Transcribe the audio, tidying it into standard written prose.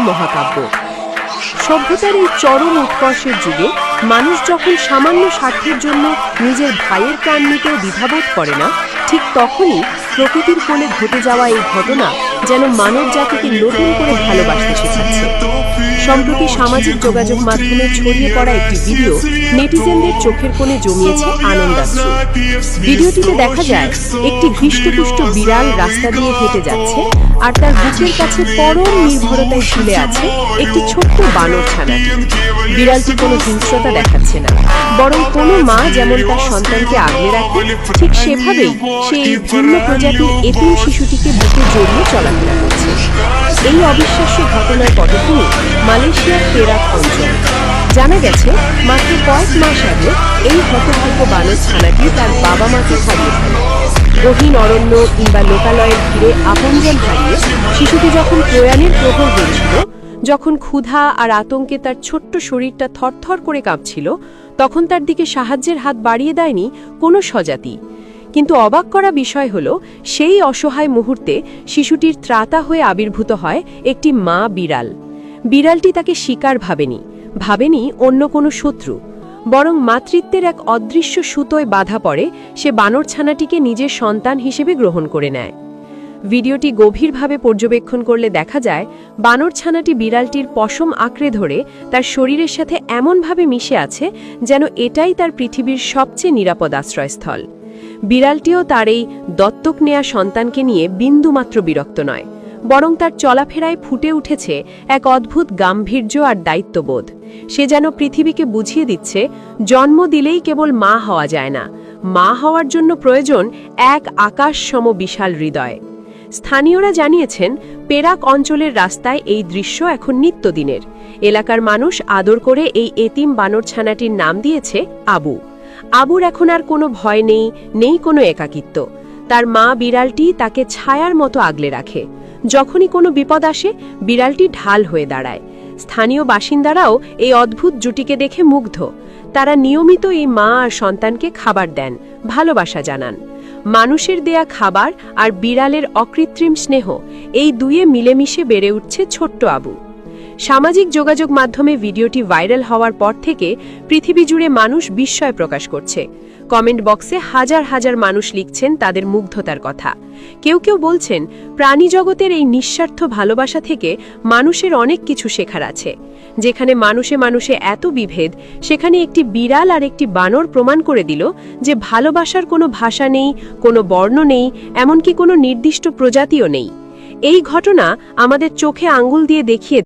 মহাকাব্য। সভ্যতার এই চরম উৎকর্ষের যুগে মানুষ যখন সামান্য স্বার্থের জন্য নিজের ভাইয়ের প্রাণ নিতেও দ্বিধাবোধ করে না, ঠিক তখনই প্রকৃতির কোলে ঘটে যাওয়া এই ঘটনা যেন মানব জাতিকে নতুন করে ভালোবাসতে শেখাচ্ছে। সম্প্রতি সামাজিক যোগাযোগ মাধ্যমে ছড়িয়ে পড়া একটি ভিডিও নেটিজেনদের চোখের কোণে জমিয়েছে আনন্দাশ্রু। ভিডিওটিতে দেখা যায় একটি হৃষ্টপুষ্ট বিড়াল রাস্তা দিয়ে হেঁটে যাচ্ছে, আর তার বুকের কাছে পরম নির্ভরতায় ঝুলে আছে একটি ছোট্ট বানর ছানাটি। বিড়ালটি কোনো হিংস্রতা দেখাচ্ছে না, বরং কোনো মা যেমন তার সন্তানকে আগলে রাখে, ঠিক সেভাবেই সে এই ভিন্ন প্রজাতির এতিম শিশুটিকে বুকে জড়িয়ে চলাফেরা করছে। এই অবিশ্বাস্য ঘটনার পটভূমি মালয়েশিয়ার পেরাক অঞ্চল। জানা গেছে, মাত্র কয়েক মাস আগে এই হতভাগ্য বানর ছানাটি তার বাবা মাকে হারিয়ে ফেলে। গহীন অরণ্য কিংবা লোকালয়ের ভিড়ে আপনজন হারিয়ে শিশুটি যখন প্রয়াণের প্রহর হয়েছিল, যখন ক্ষুধা আর আতঙ্কে তার ছোট্ট শরীরটা থরথর করে কাঁপছিল, তখন তার দিকে সাহায্যের হাত বাড়িয়ে দেয়নি কোনো স্বজাতি। কিন্তু অবাক করা বিষয় হল, সেই অসহায় মুহূর্তে শিশুটির ত্রাতা হয়ে আবির্ভূত হয় একটি মা বিড়াল। বিড়ালটি তাকে শিকার ভাবেনি অন্য কোনো শত্রু, বরং মাতৃত্বের এক অদৃশ্য সুতোয় বাধা পড়ে সে বানর ছানাটিকে নিজের সন্তান হিসেবে গ্রহণ করে নেয়। ভিডিওটি গভীরভাবে পর্যবেক্ষণ করলে দেখা যায়, বানর ছানাটি বিড়ালটির পশম আঁকড়ে ধরে তার শরীরের সাথে এমনভাবে মিশে আছে যেন এটাই তার পৃথিবীর সবচেয়ে নিরাপদ আশ্রয়স্থল। বিড়ালটিও তার এই দত্তক নেয়া সন্তানকে নিয়ে বিন্দুমাত্র বিরক্ত নয়, বরং তার চলাফেরায় ফুটে উঠেছে এক অদ্ভুত গাম্ভীর্য আর দায়িত্ববোধ। সে যেন পৃথিবীকে বুঝিয়ে দিচ্ছে, জন্ম দিলেই কেবল মা হওয়া যায় না, মা হওয়ার জন্য প্রয়োজন এক আকাশ সম বিশাল হৃদয়। স্থানীয়রা জানিয়েছেন, পেরাক অঞ্চলের রাস্তায় এই দৃশ্য এখন নিত্যদিনের। এলাকার মানুষ আদর করে এই এতিম বানর ছানাটির নাম দিয়েছে আবু। আবুর এখন আর কোনো ভয় নেই কোনো একাকিত্ব। তার মা বিড়ালটি তাকে ছায়ার মতো আগলে রাখে। যখনই কোনো বিপদ আসে, বিড়ালটি ঢাল হয়ে দাঁড়ায়। স্থানীয় বাসিন্দারাও এই অদ্ভুত জুটিকে দেখে মুগ্ধ। তারা নিয়মিত এই মা আর সন্তানকে খাবার দেন, ভালোবাসা জানান। মানুষের দেয়া খাবার আর বিড়ালের অকৃত্রিম স্নেহ, এই দুয়ে মিলেমিশে বেড়ে উঠছে ছোট্ট আবু। সামাজিক যোগাযোগ মাধ্যমে ভিডিওটি ভাইরাল হওয়ার পর থেকে পৃথিবী জুড়ে মানুষ বিস্ময় প্রকাশ করছে। কমেন্ট বক্সে হাজার হাজার মানুষ লিখছেন তাদের মুগ্ধতার কথা। কেউ কেউ বলছেন, প্রাণী জগতের এই নিঃস্বার্থ ভালোবাসা থেকে মানুষের অনেক কিছু শেখার আছে। যেখানে মানুষে মানুষে এত বিভেদ, সেখানে একটি বিড়াল আর একটি বানর প্রমাণ করে দিল যে ভালোবাসার কোনো ভাষা নেই, কোনো বর্ণ নেই, এমনকি কোনো নির্দিষ্ট প্রজাতিও নেই। এই ঘটনা আমাদের চোখে আঙ্গুল দিয়ে দেখিয়ে